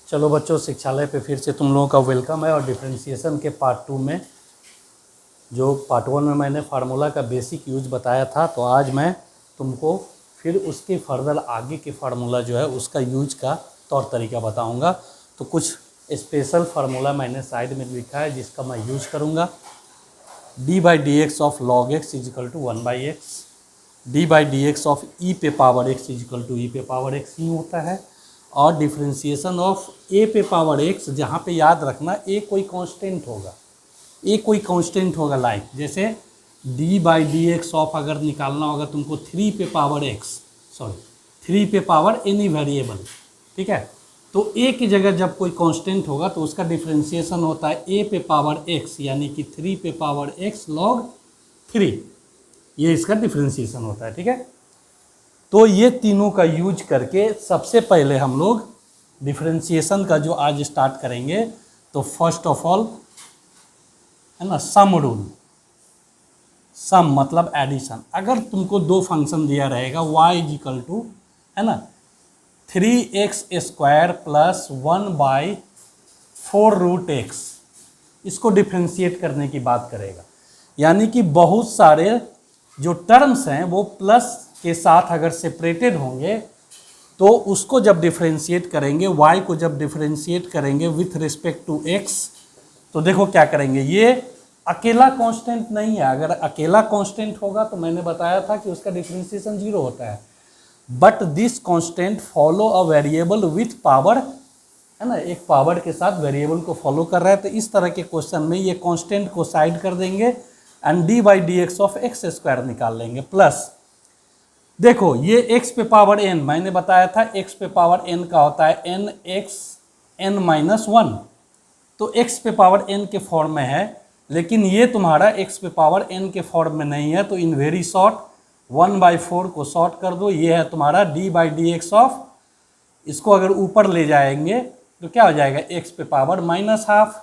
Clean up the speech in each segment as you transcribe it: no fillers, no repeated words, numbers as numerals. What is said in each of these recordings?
चलो बच्चों, शिक्षालय पे फिर से तुम लोगों का वेलकम है। और डिफरेंशिएशन के पार्ट 2 में, जो पार्ट 1 में मैंने फार्मूला का बेसिक यूज बताया था, तो आज मैं तुमको फिर उसके फर्दर आगे के फार्मूला जो है उसका यूज का तौर तरीका बताऊंगा। तो कुछ स्पेशल फार्मूला मैंने साइड में लिखा है जिसका मैं यूज करूंगा। d/dx of log x is equal to 1/x, d/dx of e पे power x is equal to e पे पावर x ही होता है। और डिफ्रेंशिएशन ऑफ a पे पावर x, जहाँ पे याद रखना a कोई कांस्टेंट होगा, a कोई कांस्टेंट होगा। लाइक जैसे d/dx ऑफ अगर निकालना होगा तुमको 3 पे पावर x, 3 पे पावर एनी वेरिएबल, ठीक है। तो a की जगह जब कोई कांस्टेंट होगा तो उसका डिफ्रेंशिएशन होता है a पे पावर x, यानी कि 3 पे पावर x log 3, ये इसका डिफ्रेंशिएशन होता है, ठीक है। तो ये तीनों का यूज करके सबसे पहले हम लोग डिफरेंशिएशन का जो आज स्टार्ट करेंगे, तो फर्स्ट ऑफ ऑल है ना, सम रूल। सम मतलब एडिशन। अगर तुमको दो फंक्शन दिया रहेगा y इजिकल टू, है ना, 3x² प्लस 1/4√x, इसको डिफ्रेंशिएट करने की बात करेगा। यानी कि बहुत सारे जो टर्म्स हैं वो प्लस के साथ अगर सेपरेटेड होंगे तो उसको जब डिफरेंशिएट करेंगे, y को जब डिफरेंशिएट करेंगे विथ रिस्पेक्ट टू x, तो देखो क्या करेंगे। ये अकेला कांस्टेंट नहीं है। अगर अकेला कांस्टेंट होगा तो मैंने बताया था कि उसका डिफरेंशिएशन 0 होता है। But this constant follow a variable with power, है ना, एक पावर के साथ वेरिएबल को फॉलो कर रहा है। तो इस तरह के क्वेश्चन में ये कांस्टेंट को साइड कर देंगे एंड d/dx ऑफ x² निकाल लेंगे। प्लस देखो ये x पे पावर n, मैंने बताया था x पे पावर n का होता है n(x(n-1), तो x पे पावर n के फॉर्म में है। लेकिन ये तुम्हारा x पे पावर n के फॉर्म में नहीं है, तो इन वेरी शॉर्ट 1/4 को शॉर्ट कर दो, ये है तुम्हारा d/dx ऑफ, इसको अगर ऊपर ले जाएंगे तो क्या हो जाएगा, x पे पावर -½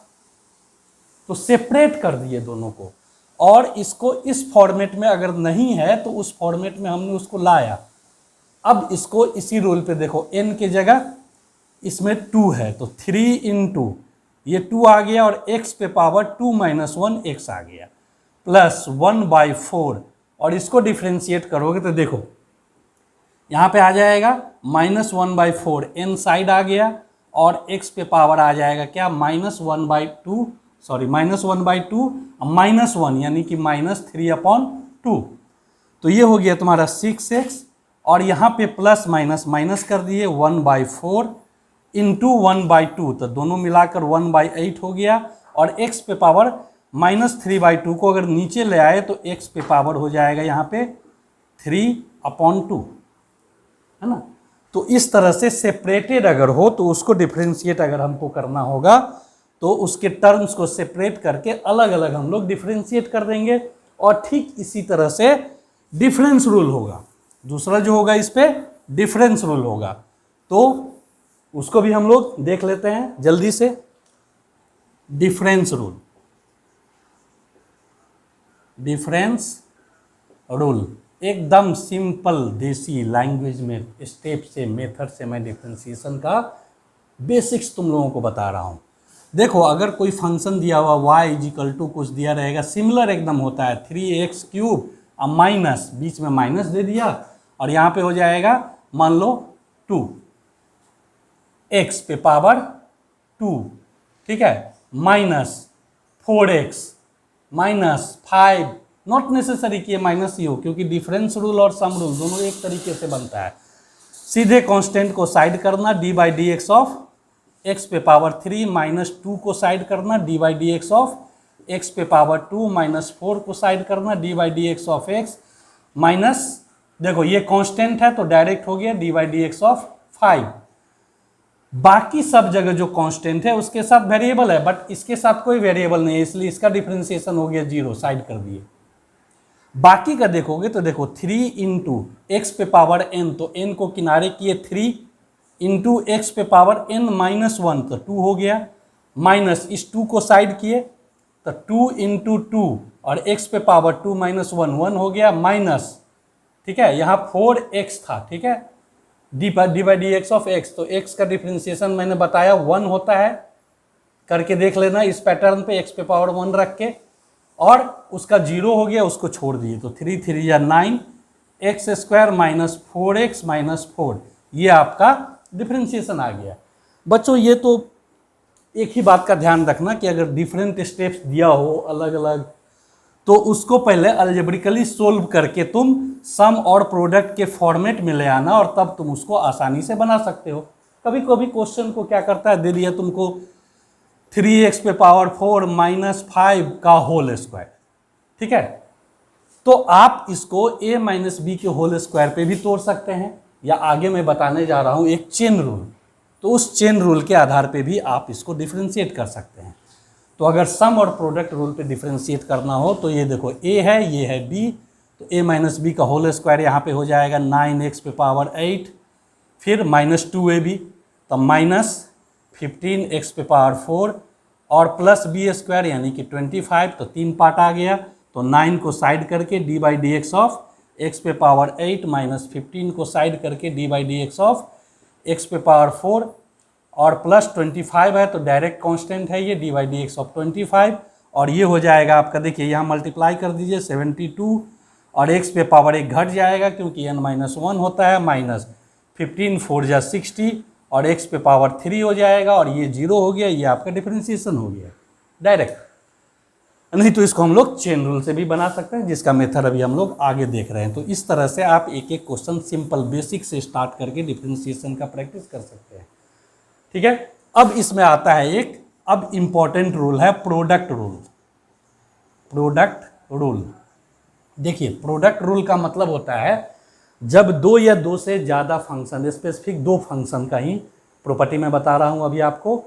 तो सेपरेट कर दिए दोनों को। और इसको इस फॉर्मेट में अगर नहीं है तो उस फॉर्मेट में हमने उसको लाया। अब इसको इसी रूल पे देखो, n के जगह इसमें 2 है तो 3 × ये 2 आ गया और x पे पावर 2 - 1x आ गया, प्लस 1/4, और इसको डिफ्रेंशिएट करोगे तो देखो यहाँ पे आ जाएगा -1/4, n साइड आ गया और x पे पावर आ जाएगा क्या, -1/2, -1/1, यानी कि -3/2। तो ये हो गया तुम्हारा 6x, और यहाँ पे प्लस माइनस माइनस कर दिए 1/4 × 1/2, तो दोनों मिलाकर 1/8 हो गया। और x पे पावर -3/2 को अगर नीचे ले आए तो x पे पावर हो जाएगा यहाँ पे 3/2, है ना। तो इस तरह से सेपरेटेड अगर हो तो उसको डिफरेंशिएट अगर हमको करना होगा तो उसके टर्म्स को सेपरेट करके अलग अलग हम लोग डिफरेंशिएट कर देंगे। और ठीक इसी तरह से डिफरेंस रूल होगा, दूसरा जो होगा इस पे डिफरेंस रूल होगा, तो उसको भी हम लोग देख लेते हैं जल्दी से। डिफरेंस रूल, डिफरेंस रूल एकदम सिंपल देसी लैंग्वेज में स्टेप से, मेथड से मैं डिफरेंशिएशन का बेसिक्स तुम लोगों को बता रहा हूँ। देखो अगर कोई फंक्शन दिया हुआ y इजिकल टू कुछ दिया रहेगा, सिमिलर एकदम होता है 3x³ अब माइनस, बीच में माइनस दे दिया और यहाँ पे हो जाएगा मान लो 2, x पे पावर 2, ठीक है, -4x -5, नॉट नेसेसरी कि ये माइनस ही हो, क्योंकि डिफरेंस रूल और सम रूल दोनों एक तरीके से बनता है। सीधे कांस्टेंट को साइड करना, d/dx ऑफ x पे पावर 3 -2 को साइड करना, d/dx ऑफ x पे पावर 2 -4 को साइड करना, d/dx ऑफ x माइनस, देखो ये कांस्टेंट है तो डायरेक्ट हो गया d/dx ऑफ 5। बाकी सब जगह जो कांस्टेंट है उसके साथ वेरिएबल है, बट इसके साथ कोई वेरिएबल नहीं है, इसलिए इसका डिफरेंशिएशन हो गया 0, साइड कर दिए। बाकी का देखोगे तो देखो 3 × x पे पावर n, तो n को किनारे किए 3 × x पे पावर n-1, तो 2 हो गया, माइनस इस 2 को साइड किए तो 2 × 2 और x पे पावर 2 - 1 1 हो गया, माइनस, ठीक है, यहाँ 4x था, ठीक है, D by D x of x, तो एक्स का डिफ्रेंसिएशन मैंने बताया 1 होता है, करके देख लेना इस पैटर्न पे, एक्स पे पावर 1 रख के, और उसका 0 हो गया, उसको छोड़ दिए, तो 3 3 या 9 x square minus 4x minus 4, ये आपका डिफ्रेंसिएशन आ गया। बच्चों ये तो एक ही बात का ध्यान रखना कि अगर डिफरेंट स्टेप्स दिया हो अलग अलग, तो उसको पहले अलजेब्रिकली सोल्व करके तुम सम और प्रोडक्ट के फॉर्मेट में ले आना, और तब तुम उसको आसानी से बना सकते हो। कभी कभी क्वेश्चन को क्या करता है, दे दिया तुमको 3x पे पावर 4 माइनस 5 का होल स्क्वायर, ठीक है, तो आप इसको a माइनस बी के होल स्क्वायर पे भी तोड़ सकते हैं, या आगे मैं बताने जा रहा हूँ एक चेन रूल, तो उस चेन रूल के आधार पे भी आप इसको डिफ्रेंशिएट कर सकते हैं। तो अगर सम और प्रोडक्ट रूल पे डिफ्रेंशिएट करना हो तो ये देखो a है, ये है b, तो a माइनस बी का होल स्क्वायर यहाँ पे हो जाएगा 9x पे पावर 8, फिर माइनस 2ab, तो माइनस 15x पे पावर 4 और प्लस बी स्क्वायर यानी कि 25, तो 3 पार्ट आ गया, तो 9 को साइड करके D by D x of x पे पावर 8 माइनस 15 को साइड करके D by D x of x पे पावर 4 और प्लस 25 है, तो डायरेक्ट कांस्टेंट है ये D by D x of 25, और ये हो जाएगा आपका, देखिए यहाँ मल्टीप्लाई कर दीजिए 72, और एक्स पे पावर 1 घट जाएगा क्योंकि n माइनस 1 होता है, माइनस 15 4 जा 60, और एक्स पे पावर 3 हो जाएगा, और ये 0 हो गया, ये आपका डिफरेंशिएशन हो गया डायरेक्ट। नहीं तो इसको हम लोग चेन रूल से भी बना सकते हैं, जिसका मेथड अभी हम लोग आगे देख रहे हैं। तो इस तरह से आप एक एक क्वेश्चन सिंपल बेसिक से स्टार्ट करके डिफरेंशिएशन का प्रैक्टिस कर सकते हैं, ठीक है। अब इसमें आता है एक अब इम्पॉर्टेंट रूल है प्रोडक्ट रूल। प्रोडक्ट रूल, देखिए प्रोडक्ट रूल का मतलब होता है जब दो या दो से ज़्यादा फंक्शन, स्पेसिफिक दो फंक्शन का ही प्रॉपर्टी मैं बता रहा हूँ अभी आपको,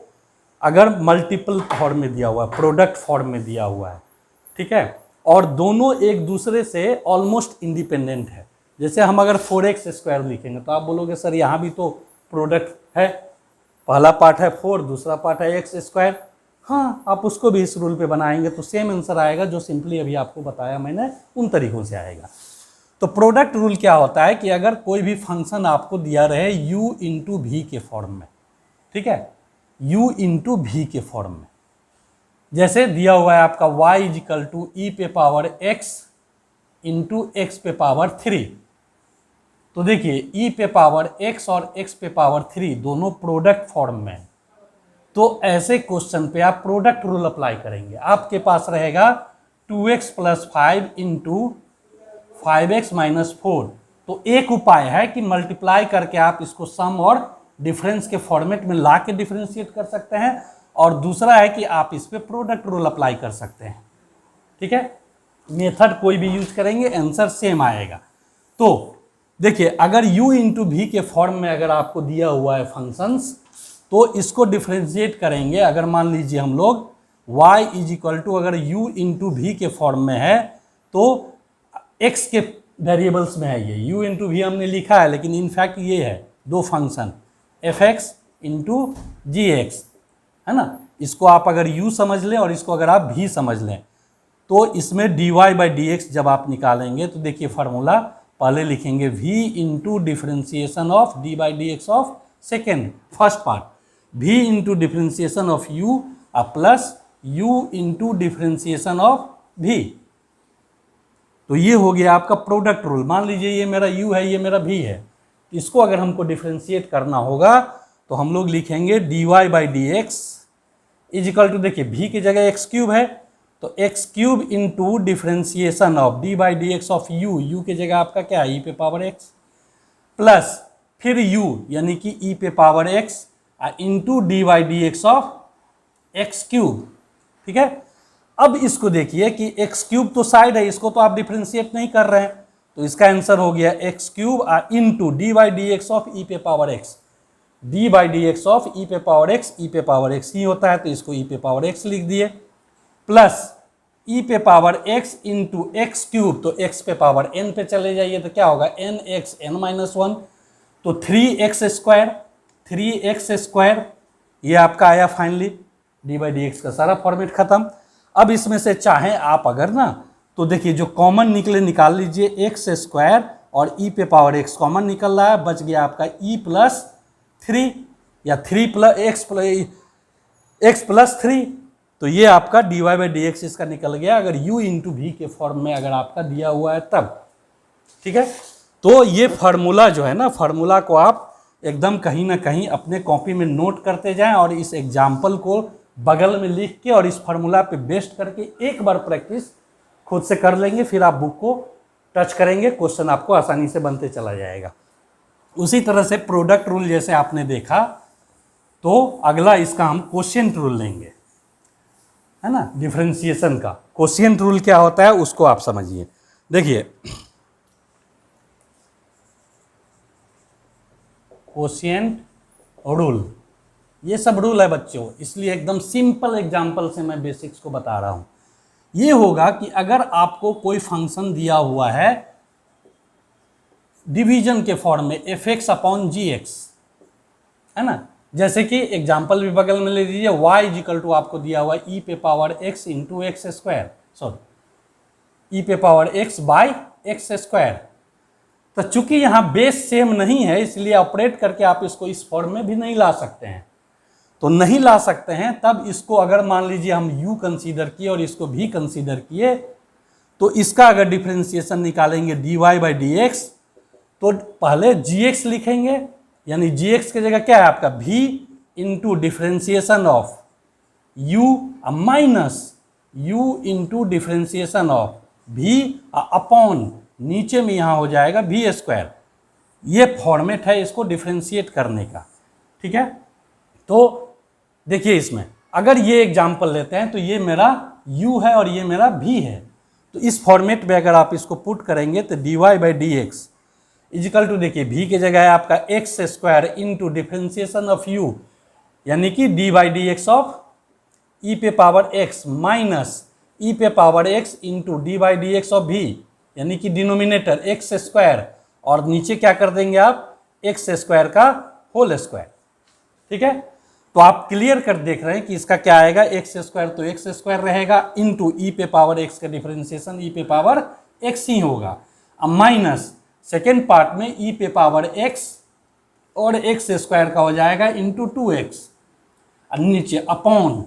अगर मल्टीपल फॉर्म में दिया हुआ है, प्रोडक्ट फॉर्म में दिया हुआ है, ठीक है, और दोनों एक दूसरे से ऑलमोस्ट इंडिपेंडेंट है। जैसे हम अगर 4x स्क्वायर लिखेंगे तो आप बोलोगे सर यहाँ भी तो प्रोडक्ट है, पहला पार्ट है 4, दूसरा पार्ट है x स्क्वायर, हाँ आप उसको भी इस रूल पे बनाएंगे तो सेम आंसर आएगा, जो सिंपली अभी आपको बताया मैंने उन तरीकों से आएगा। तो प्रोडक्ट रूल क्या होता है कि अगर कोई भी फंक्शन आपको दिया रहे u इंटू वी के फॉर्म में, ठीक है, u इंटू वी के फॉर्म में, जैसे दिया हुआ है आपका y इजिकल टू ई पे पावर x इंटू एक्स पे पावर 3, तो देखिए e पे पावर x और x पे पावर 3 दोनों प्रोडक्ट फॉर्म में, तो ऐसे क्वेश्चन पे आप प्रोडक्ट रूल अप्लाई करेंगे। आपके पास रहेगा 2x plus 5 into 5x minus 4, तो एक उपाय है कि मल्टीप्लाई करके आप इसको सम और डिफरेंस के फॉर्मेट में ला के डिफ्रेंशिएट कर सकते हैं, और दूसरा है कि आप इस पे प्रोडक्ट रूल अप्लाई कर सकते हैं, ठीक है। मेथड कोई भी यूज करेंगे आंसर सेम आएगा। तो देखिए अगर u इंटू वी के फॉर्म में अगर आपको दिया हुआ है फंक्शंस, तो इसको डिफ्रेंशिएट करेंगे। अगर मान लीजिए हम लोग y इज इक्वल टू अगर u इंटू वी के फॉर्म में है तो x के वेरिएबल्स में है, ये u इंटू वी हमने लिखा है, लेकिन इनफैक्ट ये है दो फंक्शन fx इंटू जी एक्स, है ना। इसको आप अगर u समझ लें और इसको अगर आप v समझ लें, तो इसमें dy बाई डी एक्स जब आप निकालेंगे तो देखिए फार्मूला पहले लिखेंगे v into differentiation of D by D x of second first part, v into differentiation of u plus u into differentiation of v। तो ये हो गया आपका प्रोडक्ट रूल। मान लीजिए ये मेरा u है, ये मेरा v है, इसको अगर हमको डिफ्रेंशिएट करना होगा तो हम लोग लिखेंगे dy by D X is equal to, देखिए v की जगह एक्स क्यूब है तो X cube into differentiation of D by D x of u की जगह आपका क्या है, e पे पावर x प्लस फिर u यानी कि e पे power x into D by D x of X cube, ठीक है। अब इसको देखिए कि एक्स क्यूब तो साइड है, इसको तो आप डिफ्रेंशिएट नहीं कर रहे हैं, तो इसका आंसर हो गया x cube into D by D x of e पे power x, d by D x of e पे पावर एक्स, ई पे पावर एक्स ही होता है तो इसको ई पे पावर एक्स लिख दिए, प्लस ई पे power x into x cube, तो एक्स पे पावर एन पे चले जाइए तो क्या होगा एन एक्स एन माइनस 1, तो 3x स्क्वायर, 3x स्क्वायर ये आपका आया finally, D by D x का सारा फॉर्मेट खत्म। अब इसमें से चाहें आप अगर ना, तो देखिए जो कॉमन निकले निकाल लीजिए, एक्स स्क्वायर और e पे पावर x कॉमन निकल रहा है, बच गया आपका e प्लस 3 या 3 प्लस x प्लस 3। तो ये आपका dy बाई डी एक्स इसका निकल गया, अगर u इंटू वी के फॉर्म में अगर आपका दिया हुआ है तब। ठीक है, तो ये फार्मूला जो है ना, फार्मूला को आप एकदम कहीं ना कहीं अपने कॉपी में नोट करते जाएं और इस एग्जाम्पल को बगल में लिख के और इस फार्मूला पे बेस्ड करके एक बार प्रैक्टिस खुद से कर लेंगे, फिर आप बुक को टच करेंगे, क्वेश्चन आपको आसानी से बनते चला जाएगा। उसी तरह से प्रोडक्ट रूल जैसे आपने देखा, तो अगला इसका हम क्वोशिएंट रूल लेंगे, है ना, डिफरेंशिएशन का। क्वोशिएंट रूल क्या होता है उसको आप समझिए। देखिए, क्वोशिएंट रूल, ये सब रूल है बच्चों, इसलिए एकदम सिंपल एग्जांपल से मैं बेसिक्स को बता रहा हूँ। ये होगा कि अगर आपको कोई फंक्शन दिया हुआ है डिवीजन के फॉर्म में fx अपॉन gx, है ना, जैसे कि एग्जांपल भी बगल में ले लीजिए, y इजिकल टू आपको दिया हुआ e पे power x into x square, sorry e पे power x by x square. तो चूंकि यहाँ बेस सेम नहीं है, इसलिए ऑपरेट करके आप इसको इस फॉर्म में भी नहीं ला सकते हैं। तो नहीं ला सकते हैं, तब इसको अगर मान लीजिए हम u कंसीडर किए और इसको v कंसीडर किए, तो इसका अगर डिफरेंशिएशन निकालेंगे dy बाई डी एक्स, तो पहले gx लिखेंगे, यानी gx की जगह क्या है आपका v into differentiation of u minus u into differentiation of v upon नीचे में यहाँ हो जाएगा v स्क्वायर। ये फॉर्मेट है इसको डिफरेंशिएट करने का। ठीक है, तो देखिए इसमें अगर ये एग्जाम्पल लेते हैं तो ये मेरा u है और ये मेरा v है, तो इस फॉर्मेट में अगर आप इसको पुट करेंगे तो dy by D X is equal to, देखिए v की जगह है आपका X square into differentiation of u, यानी कि D by D x of e पे पावर x माइनस e पे power x into D by D x of v, यानी कि डिनोमिनेटर एक्स स्क्वायर और नीचे क्या कर देंगे आप एक्स स्क्वायर का होल स्क्वायर। ठीक है, तो आप क्लियर कर देख रहे हैं कि इसका क्या आएगा, एक्स स्क्वायर तो एक्स स्क्वायर रहेगा इंटू ई पे पावर एक्स का डिफरेंशिएशन ई पे पावर एक्स ही होगा, अब माइनस सेकेंड पार्ट में ई पे पावर एक्स और एक्स स्क्वायर का हो जाएगा इंटू 2x, और नीचे अपॉन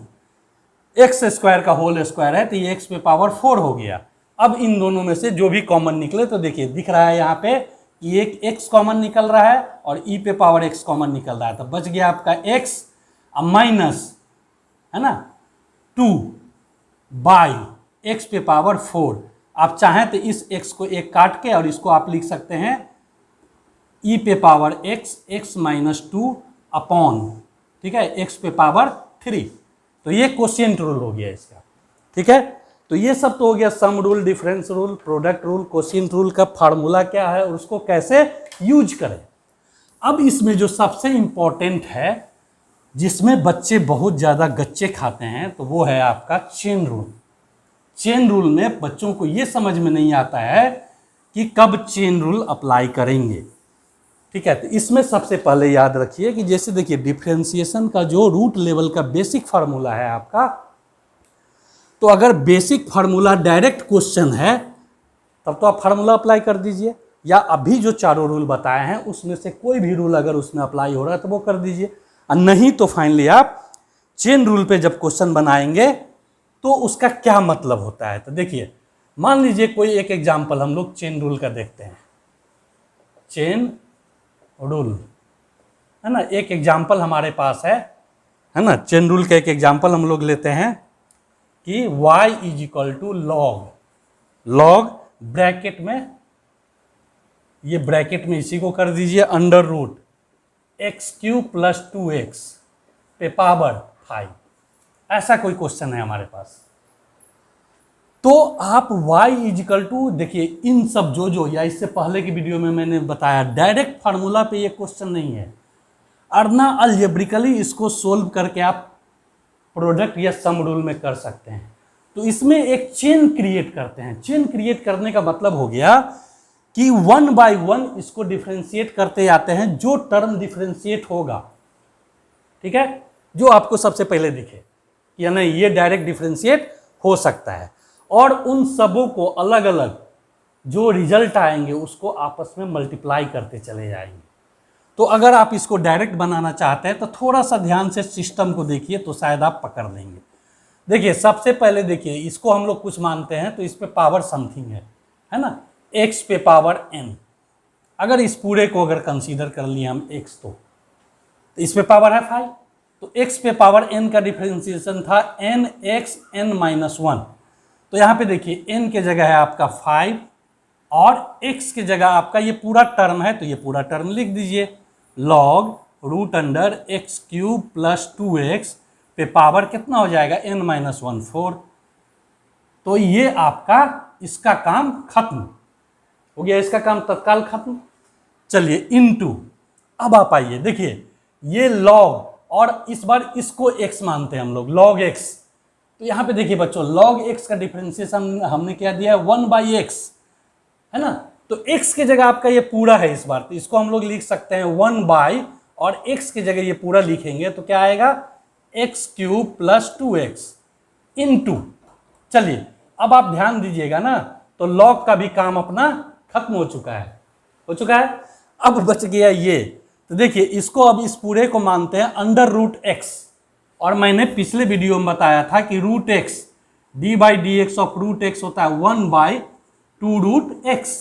एक्स स्क्वायर का होल स्क्वायर है तो ये एक्स पे पावर 4 हो गया। अब इन दोनों में से जो भी कॉमन निकले, तो देखिए दिख रहा है यहाँ पे कि एक x कॉमन निकल रहा है और e पे पावर x कॉमन निकल रहा है, तो बच गया आपका x माइनस, है ना, 2 बाई x पे पावर 4। आप चाहें तो इस x को एक काट के और इसको आप लिख सकते हैं e पे पावर x माइनस 2 अपॉन, ठीक है, x पे पावर 3। तो ये क्वोशिएंट रूल हो गया इसका। ठीक है, तो ये सब तो हो गया sum rule, difference rule, product rule, quotient rule का फार्मूला क्या है और उसको कैसे यूज करें। अब इसमें जो सबसे इंपॉर्टेंट है, जिसमें बच्चे बहुत ज़्यादा गच्चे खाते हैं, तो वो है आपका चेन रूल। चेन रूल में बच्चों को ये समझ में नहीं आता है कि कब चेन रूल अप्लाई करेंगे। ठीक है, तो इसमें सबसे पहले याद रखिए कि जैसे देखिए डिफरेंशिएशन का जो रूट लेवल का बेसिक फार्मूला है आपका, तो अगर बेसिक फार्मूला डायरेक्ट क्वेश्चन है तब तो आप फार्मूला अप्लाई कर दीजिए, या अभी जो चारों रूल बताए हैं उसमें से कोई भी रूल अगर उसमें अप्लाई हो रहा है तो वो कर दीजिए, और नहीं तो फाइनली आप चेन रूल पे जब क्वेश्चन बनाएंगे तो उसका क्या मतलब होता है। तो देखिए, मान लीजिए कोई एक एग्जाम्पल हम लोग चेन रूल का देखते हैं, चेन रूल, है ना, एक एग्जाम्पल हमारे पास है ना, चेन रूल का एक एग्जाम्पल हम लोग लेते हैं कि y is equal to log bracket में, ये ब्रैकेट में इसी को कर दीजिए under root X cube plus 2x पे पावर 5। ऐसा कोई क्वेश्चन है हमारे पास, तो आप y इजिकल टू, देखिए इन सब जो या इससे पहले की वीडियो में मैंने बताया, डायरेक्ट फार्मूला पे ये क्वेश्चन नहीं है, अर्ना अलजेब्रिकली इसको सोल्व करके आप प्रोडक्ट या सम रूल में कर सकते हैं। तो इसमें एक चेन क्रिएट करते हैं। चेन क्रिएट करने का मतलब हो गया कि 1 बाय 1 इसको डिफरेंशिएट करते जाते हैं, जो टर्म डिफरेंशिएट होगा, ठीक है, जो आपको सबसे पहले दिखे या नहीं ये डायरेक्ट डिफरेंशिएट हो सकता है, और उन सबों को अलग अलग जो रिजल्ट आएंगे उसको आपस में मल्टीप्लाई करते चले जाएंगे। तो अगर आप इसको डायरेक्ट बनाना चाहते हैं तो थोड़ा सा ध्यान से सिस्टम को देखिए तो शायद आप पकड़ लेंगे। देखिए सबसे पहले देखिए इसको हम लोग कुछ मानते हैं तो इस पे पावर समथिंग है ना, x पे पावर n। अगर इस पूरे को अगर कंसीडर कर लिए हम x तो इस पे पावर है 5, तो x पे पावर n का डिफरेंशिएशन था nx n-1। तो यहाँ पे देखिए n के जगह है आपका 5 और x के जगह आपका ये पूरा टर्म है, तो ये पूरा टर्म लिख दीजिए log root under X cube plus 2x पे पावर कितना हो जाएगा n-1 4। तो ये आपका इसका काम खत्म हो गया, इसका काम तत्काल खत्म। चलिए इनटू, अब आप आइए देखिए ये log और इस बार इसको x मानते हैं हम लोग log x। तो यहाँ पे देखिए बच्चों log x का डिफरेंशिएशन हमने क्या दिया है 1/x है ना, तो x के जगह आपका ये पूरा है इस बार, तो इसको हम लोग लिख सकते हैं 1/ और x के जगह ये पूरा लिखेंगे तो क्या आएगा x cube plus 2x into. चलिए अब आप ध्यान दीजिएगा ना, तो log का भी काम अपना खत्म हो चुका है। अब बच गया ये, तो देखिए इसको अब इस पूरे को मानते हैं अंडर रूट एक्स, और मैंने पिछले वीडियो में बताया था कि root X d/dx of root X होता है 1/2 रूट एक्स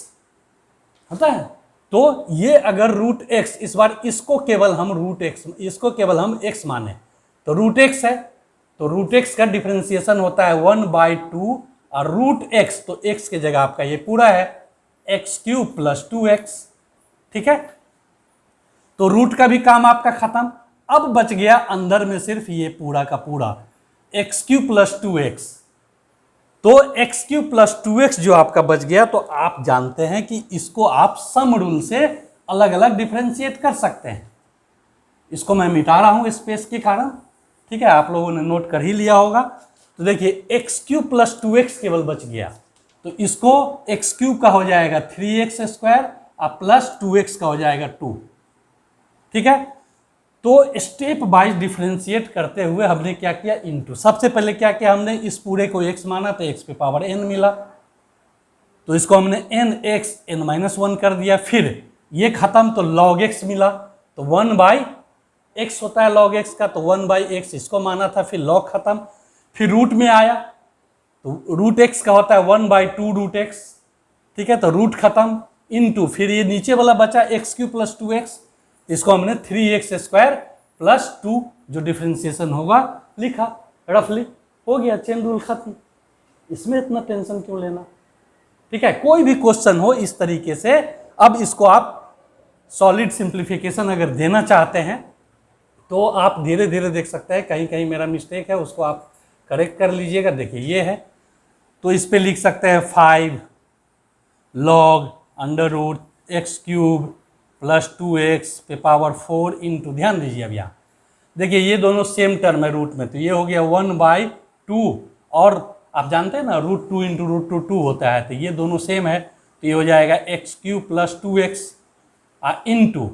होता है। तो ये अगर रूट एक्स, इस बार इसको केवल हम रूट एक्स, इसको केवल हम एक्स माने तो रूट एक्स है, तो रूट एक्स का डिफरेंशिएशन होता है 1/2 और रूट एक्स, तो एक्स के जगह आपका ये पूरा है एक्स क्यूब प्लस 2x। ठीक है, तो रूट का भी काम आपका खत्म। अब बच गया अंदर में सिर्फ ये पूरा का पूरा एक्स क्यूब प्लस 2x। तो एक्स क्यूब प्लस 2x जो आपका बच गया, तो आप जानते हैं कि इसको आप सम रूल से अलग अलग डिफरेंशिएट कर सकते हैं। इसको मैं मिटा रहा हूं स्पेस के कारण, ठीक है, आप लोगों ने नोट कर ही लिया होगा। तो देखिए एक्स क्यूब प्लस 2x केवल बच गया, तो इसको एक्स क्यूब का हो जाएगा 3x² और प्लस 2x का हो जाएगा 2। ठीक है, तो स्टेप वाइज डिफरेंशिएट करते हुए हमने क्या किया इनटू। सबसे पहले क्या किया हमने, इस पूरे को x माना तो x पे पावर n मिला, तो इसको हमने nx n-1 कर दिया। फिर ये खत्म तो log x मिला, तो 1/x होता है log x का, तो 1/x इसको माना था, फिर log खत्म। फिर रूट में आया तो रूट x का होता है 1/2 रूट x। ठीक है, तो रूट खत्म इनटू, फिर ये नीचे वाला बचा एक्स क्यूब प्लस 2x, इसको हमने 3x² प्लस 2 जो डिफरेंशिएशन होगा लिखा, रफली हो गया, चेन रूल खत्म। इसमें इतना टेंशन क्यों लेना। ठीक है, कोई भी क्वेश्चन हो इस तरीके से, अब इसको आप सॉलिड सिंप्लीफिकेशन अगर देना चाहते हैं तो आप धीरे धीरे देख सकते हैं, कहीं कहीं मेरा मिस्टेक है उसको आप करेक्ट कर लीजिएगा। देखिए ये है, तो इस पे लिख सकते हैं 5 log under root X cube plus 2x पे पावर 4 इंटू, ध्यान दीजिए अब यहाँ देखिए ये दोनों सेम टर्म है रूट में, तो ये हो गया 1/2 और आप जानते हैं ना रूट 2 इंटू रूट 2 होता है, तो ये दोनों सेम है, तो ये हो जाएगा x cube plus 2x into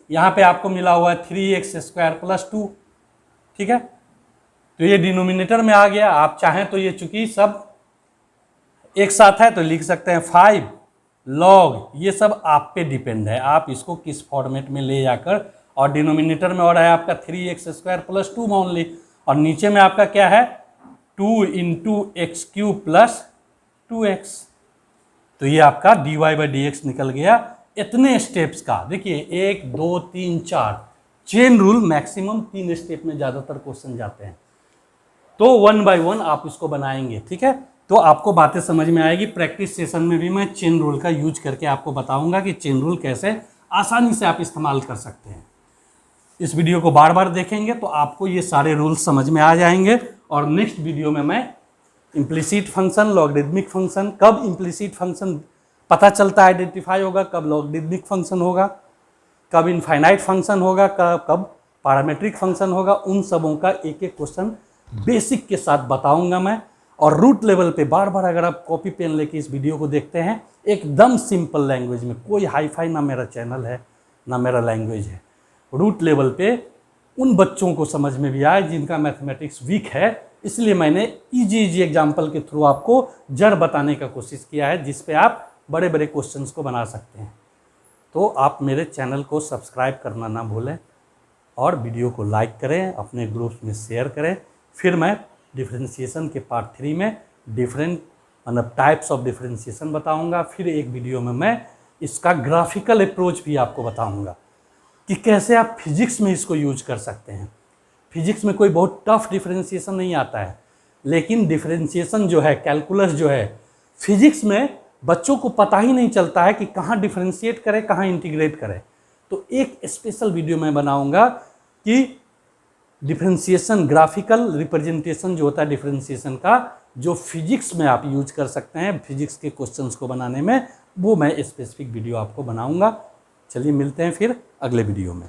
यहाँ पे आपको मिला हुआ है 3x² प्लस 2। ठीक है, तो ये डिनोमिनेटर में आ गया। आप चाहें तो ये चूंकि सब एक साथ है तो लिख सकते हैं 5 log, ये सब आप पे डिपेंड है, आप इसको किस फॉर्मेट में ले जाकर, और डिनोमिनेटर में और है आपका 3x² प्लस 2 मान ली, और नीचे में आपका क्या है 2 into x cube plus 2x। तो ये आपका dy/dx निकल गया। इतने स्टेप्स का देखिए 1 2 3 4 चेन रूल, मैक्सिमम 3 स्टेप में ज़्यादातर क्वेश्चन जाते हैं, तो 1 बाय 1 आप इसको बनाएंगे। ठीक है, तो आपको बातें समझ में आएगी। प्रैक्टिस सेशन में भी मैं चेन रूल का यूज करके आपको बताऊंगा कि चेन रूल कैसे आसानी से आप इस्तेमाल कर सकते हैं। इस वीडियो को बार बार देखेंगे तो आपको ये सारे रूल्स समझ में आ जाएंगे, और नेक्स्ट वीडियो में मैं इम्प्लिसिट फंक्शन, लॉगरिदमिक फंक्शन, कब इम्प्लिसिट फंक्शन पता चलता है, आइडेंटिफाई होगा, कब लॉगरिदमिक फंक्शन होगा, कब इनफाइनाइट फंक्शन होगा, कब पैरामीट्रिक फंक्शन होगा, उन सबों का एक एक क्वेश्चन बेसिक के साथ बताऊंगा मैं। और रूट लेवल पे बार बार अगर आप कॉपी पेन लेके इस वीडियो को देखते हैं, एकदम सिंपल लैंग्वेज में, कोई हाई फाई ना मेरा चैनल है ना मेरा लैंग्वेज है, रूट लेवल पे उन बच्चों को समझ में भी आए जिनका मैथमेटिक्स वीक है, इसलिए मैंने इजी एग्जाम्पल के थ्रू आपको जड़ बताने का कोशिश किया है, जिस पे आप बड़े बड़े क्वेश्चंस को बना सकते हैं। तो आप मेरे चैनल को सब्सक्राइब करना ना भूलें और वीडियो को लाइक करें, अपने ग्रुप्स में शेयर करें। फिर मैं डिफरेंशिएशन के पार्ट 3 में डिफरेंट मतलब टाइप्स ऑफ डिफरेंशिएशन बताऊंगा। फिर एक वीडियो में मैं इसका ग्राफिकल अप्रोच भी आपको बताऊंगा कि कैसे आप फिजिक्स में इसको यूज कर सकते हैं। फिजिक्स में कोई बहुत टफ डिफरेंशिएशन नहीं आता है, लेकिन डिफरेंशिएशन जो है, कैलकुलस जो है, फिजिक्स में बच्चों को पता ही नहीं चलता है कि कहाँ डिफरेंशिएट करें, कहाँ इंटीग्रेट करें। तो एक स्पेशल वीडियो मैं बनाऊंगा कि डिफरेंशिएशन, ग्राफिकल रिप्रेजेंटेशन जो होता है डिफरेंशिएशन का, जो फिजिक्स में आप यूज कर सकते हैं फिजिक्स के क्वेश्चंस को बनाने में, वो मैं स्पेसिफिक वीडियो आपको बनाऊंगा। चलिए मिलते हैं फिर अगले वीडियो में।